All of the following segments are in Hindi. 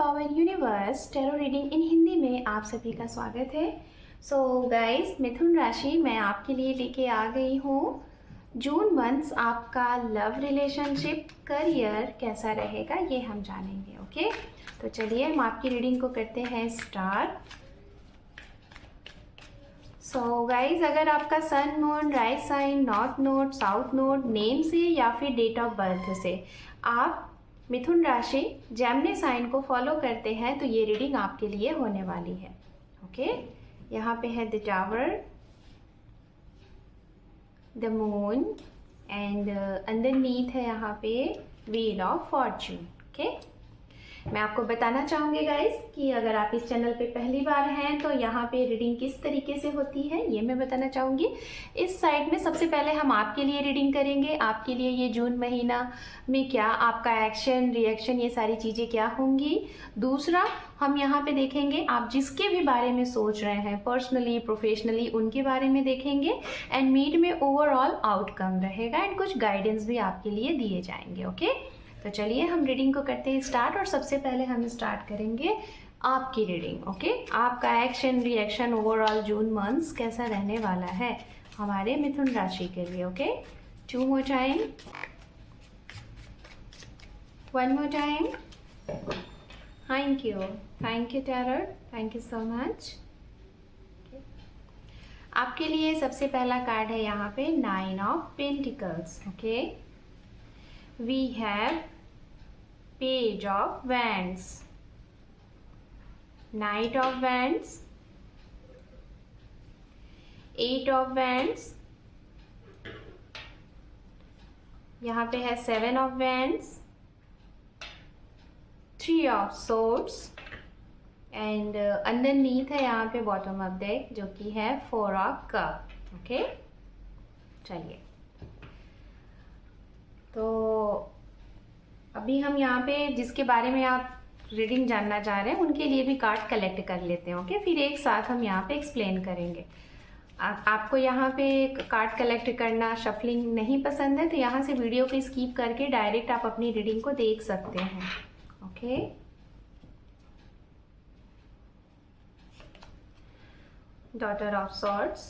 Power universe tarot reading in Hindi में आप सभी का स्वागत है। सो गाइस, मिथुन राशि मैं आपके लिए लेके आ गई हूँ। जून मंथ आपका लव रिलेशनशिप करियर कैसा रहेगा ये हम जानेंगे। ओके, तो चलिए हम आपकी रीडिंग को करते हैं स्टार्ट। सो गाइज, अगर आपका sun moon right sign north node south node name से या फिर डेट ऑफ बर्थ से आप मिथुन राशि जेमिनी साइन को फॉलो करते हैं तो ये रीडिंग आपके लिए होने वाली है। ओके, यहाँ पे है the tower, the moon and underneath है यहाँ पे व्हील ऑफ फॉर्चून। ओके, मैं आपको बताना चाहूँगी गाइस कि अगर आप इस चैनल पे पहली बार हैं तो यहाँ पे रीडिंग किस तरीके से होती है ये मैं बताना चाहूँगी। इस साइड में सबसे पहले हम आपके लिए रीडिंग करेंगे, आपके लिए ये जून महीना में क्या आपका एक्शन रिएक्शन ये सारी चीज़ें क्या होंगी। दूसरा, हम यहाँ पे देखेंगे आप जिसके भी बारे में सोच रहे हैं पर्सनली प्रोफेशनली उनके बारे में देखेंगे एंड मीड में ओवरऑल आउटकम रहेगा एंड कुछ गाइडेंस भी आपके लिए दिए जाएंगे। ओके, तो चलिए हम रीडिंग को करते हैं स्टार्ट। और सबसे पहले हम स्टार्ट करेंगे आपकी रीडिंग। ओके, आपका एक्शन रिएक्शन ओवरऑल जून मंथ्स कैसा रहने वाला है हमारे मिथुन राशि के लिए। Okay, 2 more time, 1 more time. Thank you tarot, thank you so much. आपके लिए सबसे पहला कार्ड है यहाँ पे 9 of Pentacles। Okay, we have Page of Wands, Knight of Wands, 8 of Wands, यहाँ पे है 7 of Wands, 3 of Swords and underneath है यहाँ पे बॉटम ऑफ डेक जो कि है 4 of Cup। ओके, चलिए तो अभी हम यहाँ पे जिसके बारे में आप रीडिंग जानना चाह रहे हैं उनके लिए भी कार्ड कलेक्ट कर लेते हैं। ओके, फिर एक साथ हम यहाँ पे एक्सप्लेन करेंगे। आपको यहाँ पे कार्ड कलेक्ट करना शफलिंग नहीं पसंद है तो यहाँ से वीडियो को स्किप करके डायरेक्ट आप अपनी रीडिंग को देख सकते हैं। Okay, daughter of swords,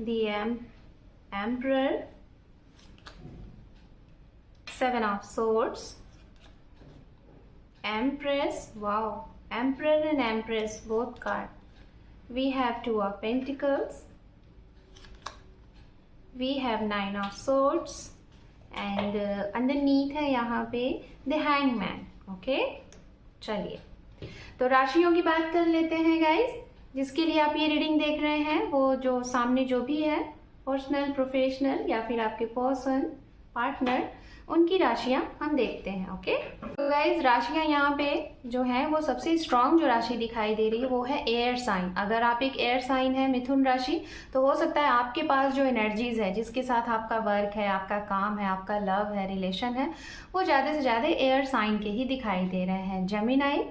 the emperor, 7 of Swords, Empress, wow, Emperor and Empress both card. We have 2 of Pentacles, we have 9 of Swords and underneath है यहाँ पे The Hangman। ओके, चलिए तो राशियों की बात कर लेते हैं गाइस। जिसके लिए आप ये रीडिंग देख रहे हैं वो जो सामने जो भी है पर्सनल प्रोफेशनल या फिर आपके पर्सन पार्टनर उनकी राशियां हम देखते हैं। ओके, तो गाइज राशियां यहाँ पे जो है वो सबसे स्ट्रांग जो राशि दिखाई दे रही है वो है एयर साइन। अगर आप एक एयर साइन है मिथुन राशि तो हो सकता है आपके पास जो एनर्जीज है जिसके साथ आपका वर्क है आपका काम है आपका लव है रिलेशन है वो ज़्यादा से ज़्यादा एयर साइन के ही दिखाई दे रहे हैं। जेमिनाई,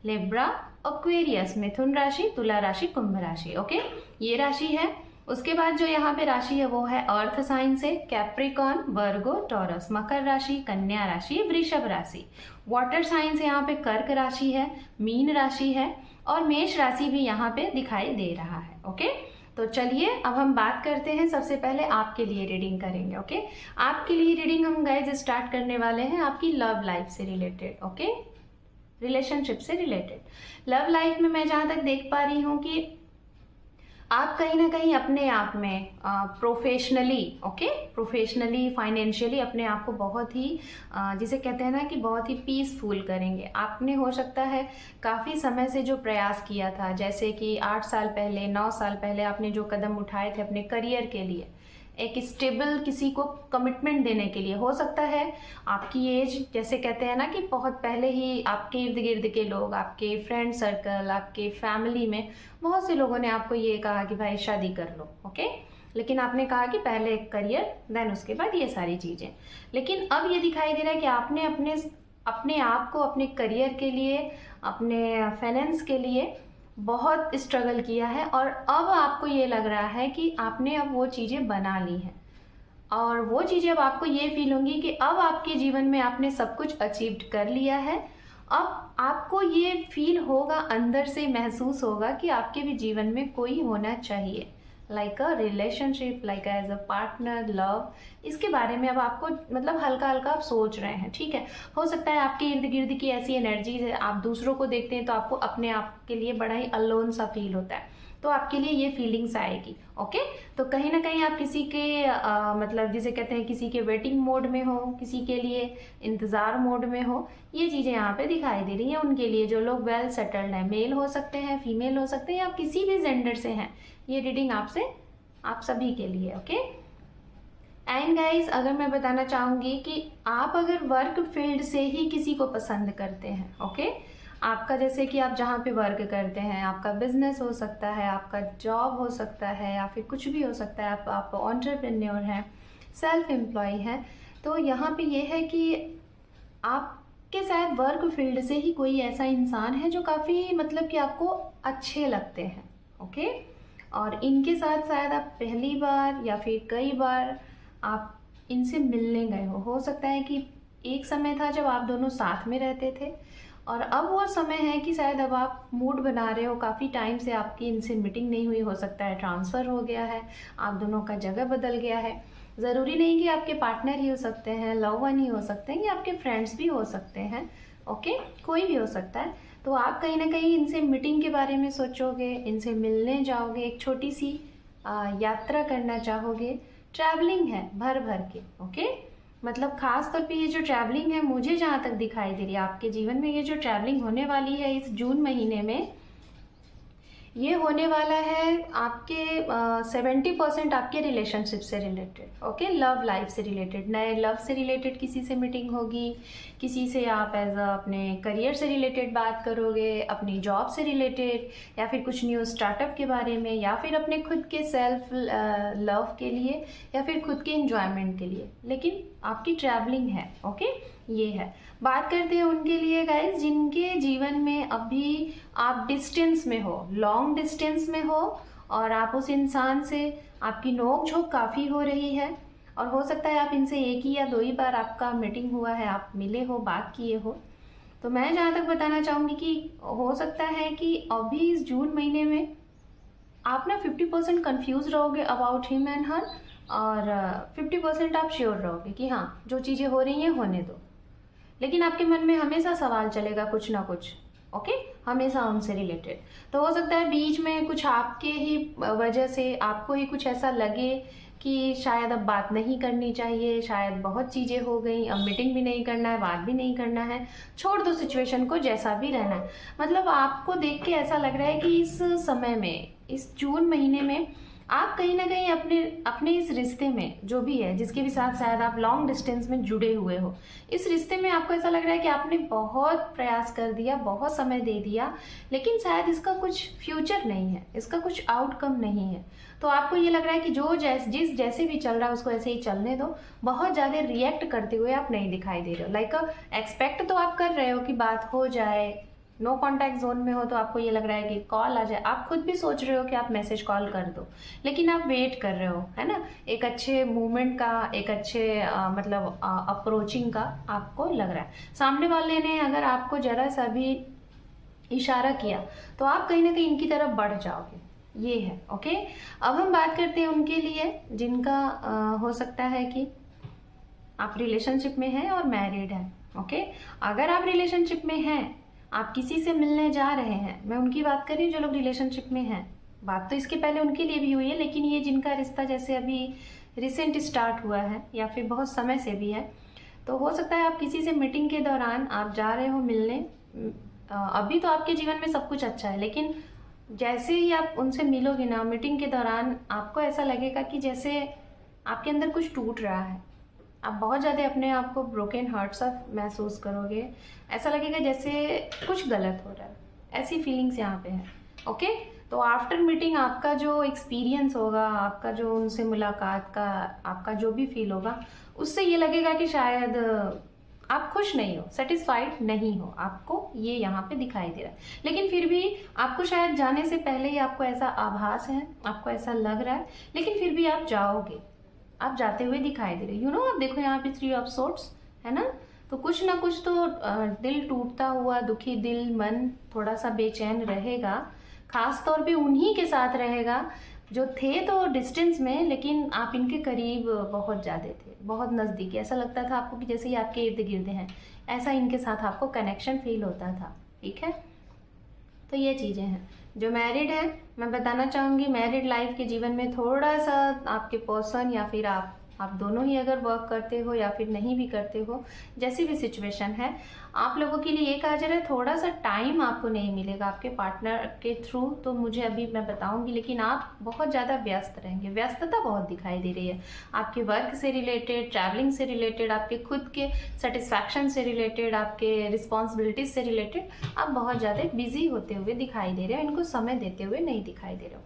लिब्रा, एक्वेरियस, मिथुन राशि, तुला राशि, कुंभ राशि। ओके, ये राशि है। उसके बाद जो यहाँ पे राशि है वो है अर्थ साइन से कैप्रिकॉन, वर्गो, टॉरस, मकर राशि, कन्या राशि, वृषभ राशि। वाटर साइन से यहाँ पे कर्क राशि है, मीन राशि है और मेष राशि भी यहाँ पे दिखाई दे रहा है। ओके, तो चलिए अब हम बात करते हैं। सबसे पहले आपके लिए रीडिंग करेंगे। ओके, आपके लिए रीडिंग हम गाइज स्टार्ट करने वाले हैं आपकी लव लाइफ से रिलेटेड। ओके, रिलेशनशिप से रिलेटेड। लव लाइफ में मैं जहाँ तक देख पा रही हूँ कि आप कहीं ना कहीं अपने आप में प्रोफेशनली फाइनेंशियली अपने आप को बहुत ही जिसे कहते हैं ना कि बहुत ही पीसफुल करेंगे। आपने हो सकता है काफ़ी समय से जो प्रयास किया था, जैसे कि 8 साल पहले 9 साल पहले आपने जो कदम उठाए थे अपने करियर के लिए, एक स्टेबल किसी को कमिटमेंट देने के लिए, हो सकता है आपकी एज जैसे कहते हैं ना कि बहुत पहले ही आपके इर्द गिर्द के लोग, आपके फ्रेंड सर्कल, आपके फैमिली में बहुत से लोगों ने आपको ये कहा कि भाई शादी कर लो। ओके, लेकिन आपने कहा कि पहले करियर देन उसके बाद ये सारी चीज़ें। लेकिन अब ये दिखाई दे रहा है कि आपने अपने आप को अपने करियर के लिए अपने फाइनेंस के लिए बहुत स्ट्रगल किया है और अब आपको ये लग रहा है कि आपने अब वो चीज़ें बना ली हैं। और वो चीज़ें अब आपको ये फील होंगी कि अब आपके जीवन में आपने सब कुछ अचीव्ड कर लिया है। अब आपको ये फील होगा, अंदर से महसूस होगा कि आपके भी जीवन में कोई होना चाहिए, like a relationship, like as a partner, love. इसके बारे में अब आपको मतलब हल्का हल्का आप सोच रहे हैं, ठीक है। हो सकता है आपके इर्द गिर्द की ऐसी एनर्जीज है, आप दूसरों को देखते हैं तो आपको अपने आप के लिए बड़ा ही अलोन सा फील होता है, तो आपके लिए ये फीलिंग्स आएगी। ओके, तो कहीं ना कहीं आप किसी के मतलब जिसे कहते हैं किसी के वेटिंग मोड में हो, किसी के लिए इंतज़ार मोड में हो, ये चीज़ें यहाँ पे दिखाई दे रही हैं उनके लिए जो लोग वेल सेटल्ड हैं। मेल हो सकते हैं, फीमेल हो सकते हैं, या किसी भी जेंडर से हैं। ये रीडिंग आपसे आप सभी के लिए। ओके, एंड गाइज अगर मैं बताना चाहूँगी कि आप अगर वर्क फील्ड से ही किसी को पसंद करते हैं, ओके, आपका जैसे कि आप जहाँ पे वर्क करते हैं, आपका बिजनेस हो सकता है, आपका जॉब हो सकता है, या फिर कुछ भी हो सकता है, आप एंटरप्रेन्योर हैं, सेल्फ एम्प्लॉय हैं, तो यहाँ पे ये है कि आपके शायद वर्क फील्ड से ही कोई ऐसा इंसान है जो काफ़ी मतलब कि आपको अच्छे लगते हैं। ओके, और इनके साथ शायद आप पहली बार या फिर कई बार आप इनसे मिलने गए हो सकता है कि एक समय था जब आप दोनों साथ में रहते थे, और अब वो समय है कि शायद अब आप मूड बना रहे हो, काफ़ी टाइम से आपकी इनसे मीटिंग नहीं हुई, हो सकता है ट्रांसफ़र हो गया है, आप दोनों का जगह बदल गया है। ज़रूरी नहीं कि आपके पार्टनर ही हो सकते हैं, लव वन ही हो सकते हैं, या आपके फ्रेंड्स भी हो सकते हैं। ओके, कोई भी हो सकता है। तो आप कहीं ना कहीं इनसे मीटिंग के बारे में सोचोगे, इनसे मिलने जाओगे, एक छोटी सी यात्रा करना चाहोगे। ट्रैवलिंग है भर भर के। ओके, मतलब खास तौर पे ये जो ट्रैवलिंग है मुझे जहाँ तक दिखाई दे रही है आपके जीवन में, ये जो ट्रैवलिंग होने वाली है इस जून महीने में, ये होने वाला है आपके 70% आपके रिलेशनशिप से रिलेटेड। ओके, लव लाइफ से रिलेटेड, नए लव से रिलेटेड किसी से मीटिंग होगी, किसी से आप एज अपने करियर से रिलेटेड बात करोगे, अपनी जॉब से रिलेटेड, या फिर कुछ न्यू स्टार्टअप के बारे में, या फिर अपने खुद के सेल्फ लव के लिए, या फिर खुद के इंजॉयमेंट के लिए, लेकिन आपकी ट्रैवलिंग है। ओके, ये है। बात करते हैं उनके लिए गाइस जिनके जीवन में अभी आप डिस्टेंस में हो, लॉन्ग डिस्टेंस में हो, और आप उस इंसान से आपकी नोक झोंक काफ़ी हो रही है, और हो सकता है आप इनसे एक ही या दो ही बार आपका मीटिंग हुआ है, आप मिले हो, बात किए हो। तो मैं जहाँ तक बताना चाहूँगी कि हो सकता है कि अभी इस जून महीने में आप ना 50% कन्फ्यूज रहोगे अबाउट हिम एंड हर, और 50% आप श्योर रहोगे कि हाँ जो चीज़ें हो रही हैं होने दो, लेकिन आपके मन में हमेशा सवाल चलेगा कुछ ना कुछ। ओके, हमेशा उनसे रिलेटेड। तो हो सकता है बीच में कुछ आपके ही वजह से आपको ही कुछ ऐसा लगे कि शायद अब बात नहीं करनी चाहिए, शायद बहुत चीज़ें हो गई, अब मीटिंग भी नहीं करना है, बात भी नहीं करना है, छोड़ दो सिचुएशन को, जैसा भी रहना है। मतलब आपको देख के ऐसा लग रहा है कि इस समय में, इस जून महीने में आप कहीं ना कहीं अपने अपने इस रिश्ते में जो भी है, जिसके भी साथ शायद आप लॉन्ग डिस्टेंस में जुड़े हुए हो, इस रिश्ते में आपको ऐसा लग रहा है कि आपने बहुत प्रयास कर दिया, बहुत समय दे दिया, लेकिन शायद इसका कुछ फ्यूचर नहीं है, इसका कुछ आउटकम नहीं है। तो आपको ये लग रहा है कि जो जिस जैसे भी चल रहा है उसको ऐसे ही चलने दो। बहुत ज़्यादा रिएक्ट करते हुए आप नहीं दिखाई दे रहे हो, लाइक एक्सपेक्ट तो आप कर रहे हो कि बात हो जाए, नो कॉन्टैक्ट जोन में हो तो आपको ये लग रहा है कि कॉल आ जाए, आप खुद भी सोच रहे हो कि आप मैसेज कॉल कर दो, लेकिन आप वेट कर रहे हो, है ना, एक अच्छे मूवमेंट का, एक अच्छे मतलब अप्रोचिंग का आपको लग रहा है। सामने वाले ने अगर आपको जरा सा भी इशारा किया तो आप कहीं ना कहीं इनकी तरफ बढ़ जाओगे, ये है। ओके, अब हम बात करते हैं उनके लिए जिनका हो सकता है कि आप रिलेशनशिप में हैं और मैरिड हैं। ओके, अगर आप रिलेशनशिप में हैं, आप किसी से मिलने जा रहे हैं, मैं उनकी बात कर रही हूँ जो लोग रिलेशनशिप में हैं। बात तो इसके पहले उनके लिए भी हुई है, लेकिन ये जिनका रिश्ता जैसे अभी रिसेंट स्टार्ट हुआ है या फिर बहुत समय से भी है, तो हो सकता है आप किसी से मीटिंग के दौरान आप जा रहे हो मिलने। अभी तो आपके जीवन में सब कुछ अच्छा है, लेकिन जैसे ही आप उनसे मिलोगे ना मीटिंग के दौरान, आपको ऐसा लगेगा कि जैसे आपके अंदर कुछ टूट रहा है, आप बहुत ज़्यादा अपने आप को ब्रोकन हार्ट सा महसूस करोगे, ऐसा लगेगा जैसे कुछ गलत हो रहा है, ऐसी फीलिंग्स यहाँ पे है। ओके, तो आफ्टर मीटिंग आपका जो एक्सपीरियंस होगा, आपका जो उनसे मुलाकात का आपका जो भी फील होगा, उससे ये लगेगा कि शायद आप खुश नहीं हो, सेटिस्फाइड नहीं हो, आपको ये यहाँ पे दिखाई दे रहा है। लेकिन फिर भी आपको शायद जाने से पहले ही आपको ऐसा आभास है, आपको ऐसा लग रहा है, लेकिन फिर भी आप जाओगे। आप जाते हुए दिखाई दे रहे हो। आप देखो यहाँ पे 3 ऑफ सोर्ड्स है ना, तो कुछ ना कुछ तो दिल टूटता हुआ, दुखी दिल, मन थोड़ा सा बेचैन रहेगा। खास तौर पे उन्हीं के साथ रहेगा जो थे तो डिस्टेंस में, लेकिन आप इनके करीब बहुत ज़्यादा थे, बहुत नज़दीकी। ऐसा लगता था आपको कि जैसे ही आपके इर्द गिर्द हैं, ऐसा इनके साथ आपको कनेक्शन फील होता था। ठीक है, तो ये चीज़ें हैं। जो मैरिड है, मैं बताना चाहूँगी मैरिड लाइफ के जीवन में थोड़ा सा आपके पर्सन या फिर आप दोनों ही अगर वर्क करते हो या फिर नहीं भी करते हो, जैसी भी सिचुएशन है, आप लोगों के लिए ये कहा जा रहा है थोड़ा सा टाइम आपको नहीं मिलेगा आपके पार्टनर के थ्रू, तो मुझे अभी मैं बताऊंगी, लेकिन आप बहुत ज़्यादा व्यस्त रहेंगे। व्यस्तता बहुत दिखाई दे रही है आपके वर्क से रिलेटेड, ट्रैवलिंग से रिलेटेड, आपके खुद के सेटिस्फैक्शन से रिलेटेड, आपके रिस्पॉन्सिबिलिटीज से रिलेटेड आप बहुत ज़्यादा बिजी होते हुए दिखाई दे रहे हो, इनको समय देते हुए नहीं दिखाई दे रहे हो।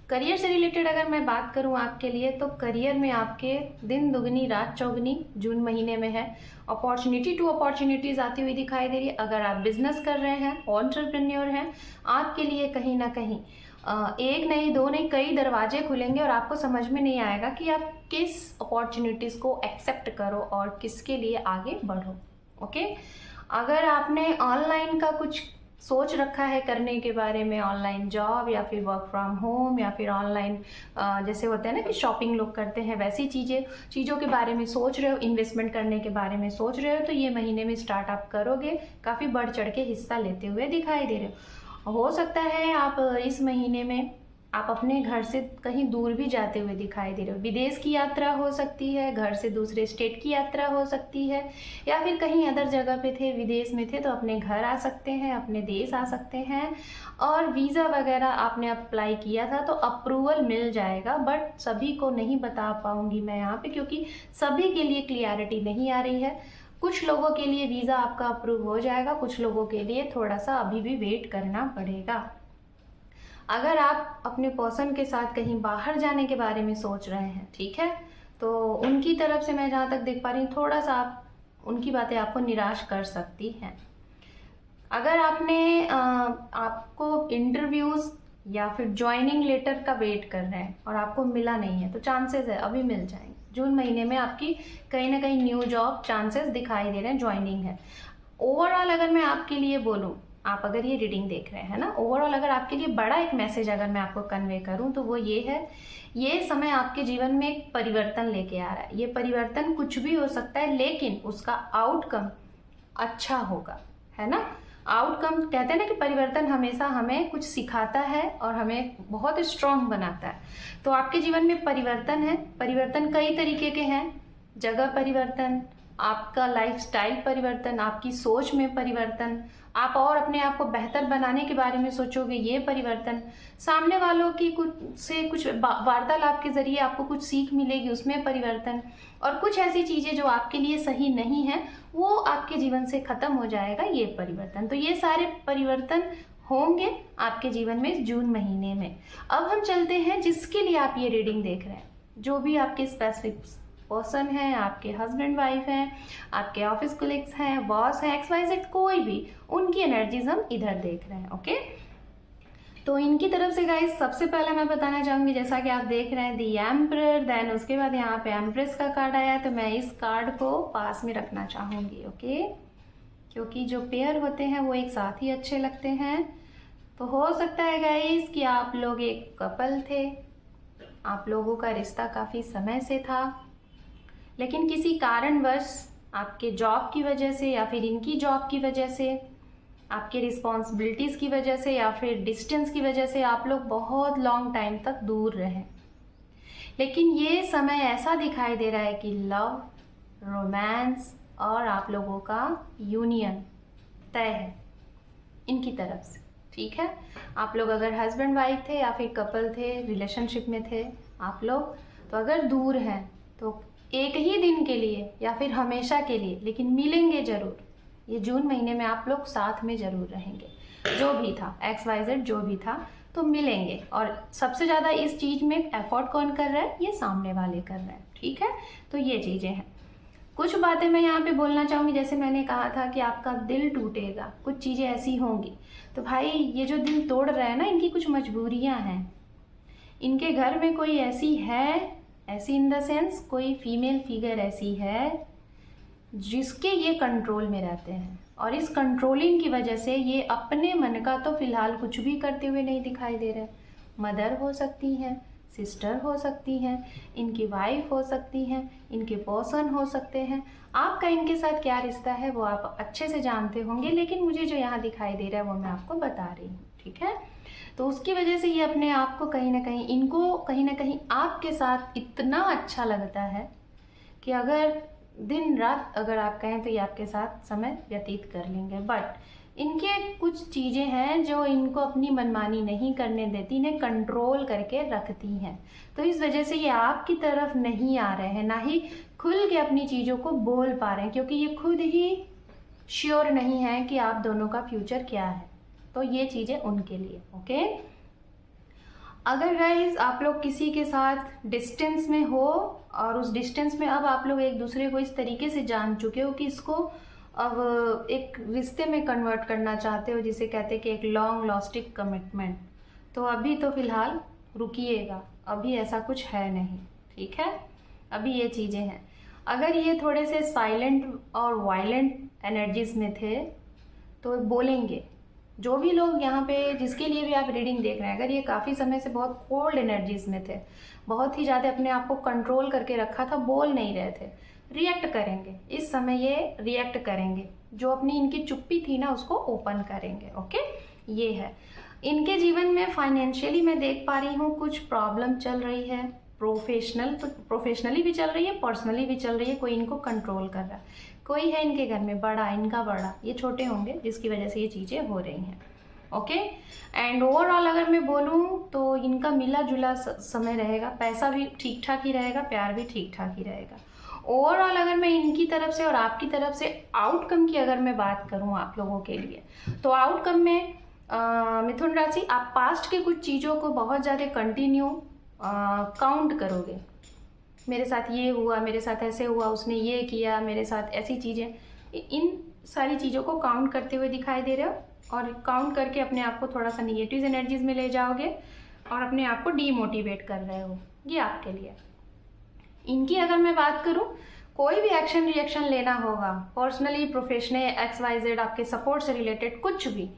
करियर से रिलेटेड अगर मैं बात करूं आपके लिए, तो करियर में आपके दिन दुगनी रात चौगनी जून महीने में है। अपॉर्चुनिटी टू अपॉर्चुनिटीज़ आती हुई दिखाई दे रही है। अगर आप बिजनेस कर रहे हैं, एंटरप्रेन्योर हैं, आपके लिए कहीं ना कहीं एक नहीं दो नहीं कई दरवाजे खुलेंगे और आपको समझ में नहीं आएगा कि आप किस अपॉर्चुनिटीज़ को एक्सेप्ट करो और किसके लिए आगे बढ़ो। ओके, अगर आपने ऑनलाइन का कुछ सोच रखा है करने के बारे में, ऑनलाइन जॉब या फिर वर्क फ्रॉम होम या फिर ऑनलाइन जैसे होता है ना कि शॉपिंग लोग करते हैं, वैसी चीज़ों के बारे में सोच रहे हो, इन्वेस्टमेंट करने के बारे में सोच रहे हो, तो ये महीने में स्टार्टअप करोगे, काफ़ी बढ़ चढ़ के हिस्सा लेते हुए दिखाई दे रहे हो सकता है आप इस महीने में आप अपने घर से कहीं दूर भी जाते हुए दिखाई दे रहे हो। विदेश की यात्रा हो सकती है, घर से दूसरे स्टेट की यात्रा हो सकती है, या फिर कहीं अदर जगह पे थे, विदेश में थे तो अपने घर आ सकते हैं, अपने देश आ सकते हैं। और वीज़ा वगैरह आपने अप्लाई किया था तो अप्रूवल मिल जाएगा, बट सभी को नहीं बता पाऊँगी मैं यहाँ पे, क्योंकि सभी के लिए क्लियरिटी नहीं आ रही है। कुछ लोगों के लिए वीज़ा आपका अप्रूव हो जाएगा, कुछ लोगों के लिए थोड़ा सा अभी भी वेट करना पड़ेगा। अगर आप अपने पर्सन के साथ कहीं बाहर जाने के बारे में सोच रहे हैं, ठीक है, तो उनकी तरफ से मैं जहाँ तक देख पा रही हूँ थोड़ा सा उनकी बातें आपको निराश कर सकती हैं। अगर आपको इंटरव्यूज़ या फिर ज्वाइनिंग लेटर का वेट कर रहे हैं और आपको मिला नहीं है, तो चांसेस है अभी मिल जाएंगे। जून महीने में आपकी कहीं ना कहीं न्यू जॉब चांसेस दिखाई दे रहे हैं, ज्वाइनिंग है। ओवरऑल अगर मैं आपके लिए बोलूँ, आप अगर ये रीडिंग देख रहे हैं ना, ओवरऑल अगर आपके लिए बड़ा एक मैसेज अगर मैं आपको कन्वे करूं तो वो ये है, ये समय आपके जीवन में एक परिवर्तन लेके आ रहा है। ये परिवर्तन कुछ भी हो सकता है, लेकिन उसका आउटकम अच्छा होगा, है ना। आउटकम कहते हैं ना कि परिवर्तन हमेशा हमें कुछ सिखाता है और हमें बहुत स्ट्रांग बनाता है। तो आपके जीवन में परिवर्तन है। परिवर्तन कई तरीके के हैं, जगह परिवर्तन, आपका लाइफस्टाइल परिवर्तन, आपकी सोच में परिवर्तन, आप और अपने आप को बेहतर बनाने के बारे में सोचोगे, ये परिवर्तन, सामने वालों की कुछ वार्तालाप के जरिए आपको कुछ सीख मिलेगी, उसमें परिवर्तन, और कुछ ऐसी चीज़ें जो आपके लिए सही नहीं है वो आपके जीवन से खत्म हो जाएगा, ये परिवर्तन। तो ये सारे परिवर्तन होंगे आपके जीवन में इस जून महीने में। अब हम चलते हैं जिसके लिए आप ये रीडिंग देख रहे हैं, जो भी आपके स्पेसिफिक पर्सन है, आपके हस्बैंड वाइफ हैं, आपके ऑफिस कोलिग्स हैं, बॉस है, XYZ कोई भी, उनकी एनर्जीज हम इधर देख रहे हैं। ओके, तो इनकी तरफ से गाइस सबसे पहले मैं बताना चाहूँगी, जैसा कि आप देख रहे हैं दी एम्परर, देन उसके बाद यहाँ पे एम्प्रेस का कार्ड आया है, तो मैं इस कार्ड को पास में रखना चाहूँगी। ओके, क्योंकि जो पेयर होते हैं वो एक साथ ही अच्छे लगते हैं। तो हो सकता है गाइस कि आप लोग एक कपल थे, आप लोगों का रिश्ता काफ़ी समय से था, लेकिन किसी कारणवश आपके जॉब की वजह से या फिर इनकी जॉब की वजह से, आपके रिस्पॉन्सिबिलिटीज़ की वजह से या फिर डिस्टेंस की वजह से आप लोग बहुत लॉन्ग टाइम तक दूर रहे। लेकिन ये समय ऐसा दिखाई दे रहा है कि लव, रोमांस और आप लोगों का यूनियन तय है इनकी तरफ से। ठीक है, आप लोग अगर हस्बैंड वाइफ थे या फिर कपल थे, रिलेशनशिप में थे आप लोग, तो अगर दूर हैं तो एक ही दिन के लिए या फिर हमेशा के लिए, लेकिन मिलेंगे ज़रूर। ये जून महीने में आप लोग साथ में ज़रूर रहेंगे, जो भी था XYZ जो भी था, तो मिलेंगे। और सबसे ज़्यादा इस चीज़ में एफर्ट कौन कर रहा है, ये सामने वाले कर रहे हैं। ठीक है, तो ये चीज़ें हैं। कुछ बातें मैं यहाँ पे बोलना चाहूँगी, जैसे मैंने कहा था कि आपका दिल टूटेगा, कुछ चीज़ें ऐसी होंगी। तो भाई ये जो दिल तोड़ रहे हैं ना, इनकी कुछ मजबूरियाँ हैं, इनके घर में कोई ऐसी है ऐसी इन द सेंस कोई फीमेल फिगर ऐसी है जिसके ये कंट्रोल में रहते हैं, और इस कंट्रोलिंग की वजह से ये अपने मन का तो फिलहाल कुछ भी करते हुए नहीं दिखाई दे रहे। मदर हो सकती हैं, सिस्टर हो सकती हैं, इनकी वाइफ हो सकती हैं, इनके पर्सन हो सकते हैं। आपका इनके साथ क्या रिश्ता है वो आप अच्छे से जानते होंगे, लेकिन मुझे जो यहाँ दिखाई दे रहा है वो मैं आपको बता रही हूँ, ठीक है। तो उसकी वजह से ये अपने आप को कहीं ना कहीं, इनको कहीं ना कहीं आपके साथ इतना अच्छा लगता है कि अगर दिन रात अगर आप कहें तो ये आपके साथ समय व्यतीत कर लेंगे। बट इनके कुछ चीज़ें हैं जो इनको अपनी मनमानी नहीं करने देती, इन्हें कंट्रोल करके रखती हैं। तो इस वजह से ये आपकी तरफ नहीं आ रहे हैं, ना ही खुल के अपनी चीज़ों को बोल पा रहे हैं, क्योंकि ये खुद ही श्योर नहीं है कि आप दोनों का फ्यूचर क्या है। तो ये चीज़ें उनके लिए, ओके। अगर गाइज आप लोग किसी के साथ डिस्टेंस में हो और उस डिस्टेंस में अब आप लोग एक दूसरे को इस तरीके से जान चुके हो कि इसको अब एक रिश्ते में कन्वर्ट करना चाहते हो, जिसे कहते हैं कि एक लॉन्ग लास्टिंग कमिटमेंट, तो अभी तो फिलहाल रुकिएगा, अभी ऐसा कुछ है नहीं, ठीक है। अभी ये चीज़ें हैं। अगर ये थोड़े से साइलेंट और वायलेंट एनर्जीज में थे तो बोलेंगे। जो भी लोग यहाँ पे जिसके लिए भी आप रीडिंग देख रहे हैं, अगर ये काफ़ी समय से बहुत कोल्ड एनर्जीज में थे, बहुत ही ज़्यादा अपने आप को कंट्रोल करके रखा था, बोल नहीं रहे थे, रिएक्ट करेंगे। इस समय ये रिएक्ट करेंगे, जो अपनी इनकी चुप्पी थी ना उसको ओपन करेंगे, ओके। ये है इनके जीवन में। फाइनेंशियली मैं देख पा रही हूँ कुछ प्रॉब्लम चल रही है, प्रोफेशनली भी चल रही है, पर्सनली भी चल रही है। कोई इनको कंट्रोल कर रहा है, कोई है इनके घर में बड़ा, इनका बड़ा, ये छोटे होंगे जिसकी वजह से ये चीज़ें हो रही हैं, ओके। एंड ओवरऑल अगर मैं बोलूँ तो इनका मिला जुला समय रहेगा, पैसा भी ठीक ठाक ही रहेगा, प्यार भी ठीक ठाक ही रहेगा। ओवरऑल अगर मैं इनकी तरफ से और आपकी तरफ से आउटकम की अगर मैं बात करूँ आप लोगों के लिए, तो आउटकम में मिथुन राशि, आप पास्ट के कुछ चीज़ों को बहुत ज़्यादा कंटिन्यू काउंट करोगे। मेरे साथ ये हुआ, मेरे साथ ऐसे हुआ, उसने ये किया, मेरे साथ ऐसी चीज़ें, इन सारी चीज़ों को काउंट करते हुए दिखाई दे रहे हो, और काउंट करके अपने आप को थोड़ा सा निगेटिव एनर्जीज में ले जाओगे और अपने आप को डीमोटिवेट कर रहे हो। ये आपके लिए। इनकी अगर मैं बात करूं, कोई भी एक्शन रिएक्शन लेना होगा, पर्सनली, प्रोफेशनल, XYZ, आपके सपोर्ट से रिलेटेड कुछ भी,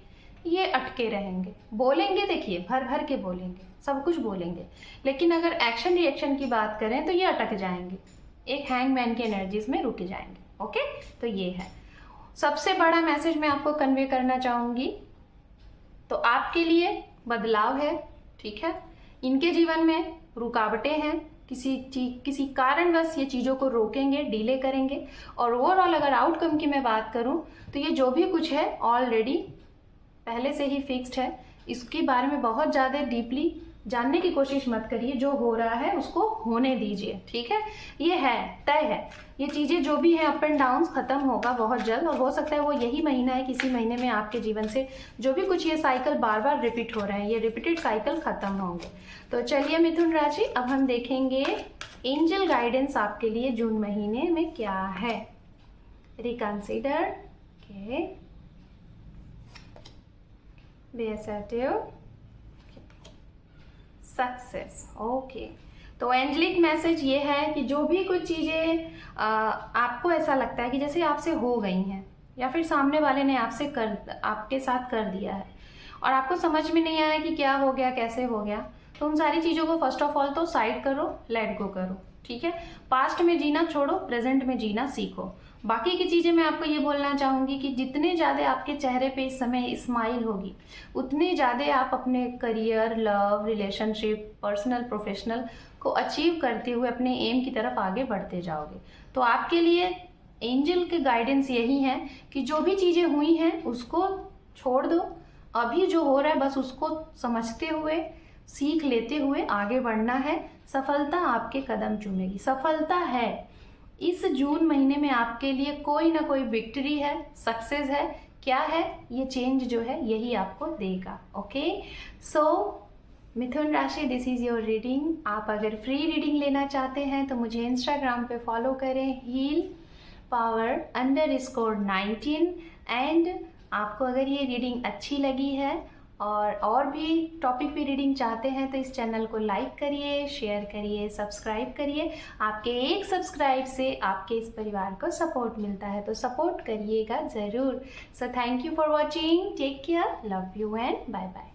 ये अटके रहेंगे। बोलेंगे, देखिए भर भर के बोलेंगे, सब कुछ बोलेंगे, लेकिन अगर एक्शन रिएक्शन की बात करें तो ये अटक जाएंगे, एक हैंगमैन की एनर्जीज में रुक जाएंगे, ओके। तो ये है सबसे बड़ा मैसेज मैं आपको कन्वे करना चाहूँगी। तो आपके लिए बदलाव है, ठीक है। इनके जीवन में रुकावटें हैं, किसी कारणवश ये चीज़ों को रोकेंगे, डिले करेंगे। और ओवरऑल अगर आउटकम की मैं बात करूं तो ये जो भी कुछ है ऑलरेडी पहले से ही फिक्स्ड है। इसके बारे में बहुत ज़्यादा डीपली जानने की कोशिश मत करिए, जो हो रहा है उसको होने दीजिए, ठीक है। ये है, तय है, ये चीज़ें जो भी है अप एंड डाउन खत्म होगा बहुत जल्द, और हो सकता है वो यही महीना है, किसी महीने में आपके जीवन से जो भी कुछ ये साइकिल बार बार रिपीट हो रहे हैं, ये रिपीटेड साइकिल खत्म होंगे। तो चलिए मिथुन राशि, अब हम देखेंगे एंजल गाइडेंस आपके लिए जून महीने में क्या है। Reconsider, okay, be assertive, success, okay. तो एंजलिक मैसेज ये है कि जो भी कुछ चीज़ें आपको ऐसा लगता है कि जैसे आपसे हो गई हैं, या फिर सामने वाले ने आपके साथ कर दिया है और आपको समझ में नहीं आया कि क्या हो गया, कैसे हो गया, तो उन सारी चीज़ों को फर्स्ट ऑफ ऑल तो साइड करो, लेट गो करो, ठीक है। पास्ट में जीना छोड़ो, प्रेजेंट में जीना सीखो। बाकी की चीज़ें मैं आपको ये बोलना चाहूँगी कि जितने ज़्यादा आपके चेहरे पे इस समय स्माइल होगी, उतने ज़्यादा आप अपने career, love, relationship, personal, professional को अचीव करते हुए अपने एम की तरफ आगे बढ़ते जाओगे। तो आपके लिए एंजल के गाइडेंस यही है कि जो भी चीज़ें हुई हैं उसको छोड़ दो, अभी जो हो रहा है बस उसको समझते हुए, सीख लेते हुए आगे बढ़ना है। सफलता आपके कदम चूमेगी, सफलता है। इस जून महीने में आपके लिए कोई ना कोई विक्ट्री है, सक्सेस है। क्या है ये चेंज जो है यही आपको देगा, ओके। सो मिथुन राशि, दिस इज़ योर रीडिंग। आप अगर फ्री रीडिंग लेना चाहते हैं तो मुझे इंस्टाग्राम पे फॉलो करें, healpower_19। एंड आपको अगर ये रीडिंग अच्छी लगी है और भी टॉपिक पे रीडिंग चाहते हैं तो इस चैनल को लाइक करिए, शेयर करिए, सब्सक्राइब करिए। आपके एक सब्सक्राइब से आपके इस परिवार को सपोर्ट मिलता है, तो सपोर्ट करिएगा ज़रूर। So thank you for watching, take care, love you and bye bye.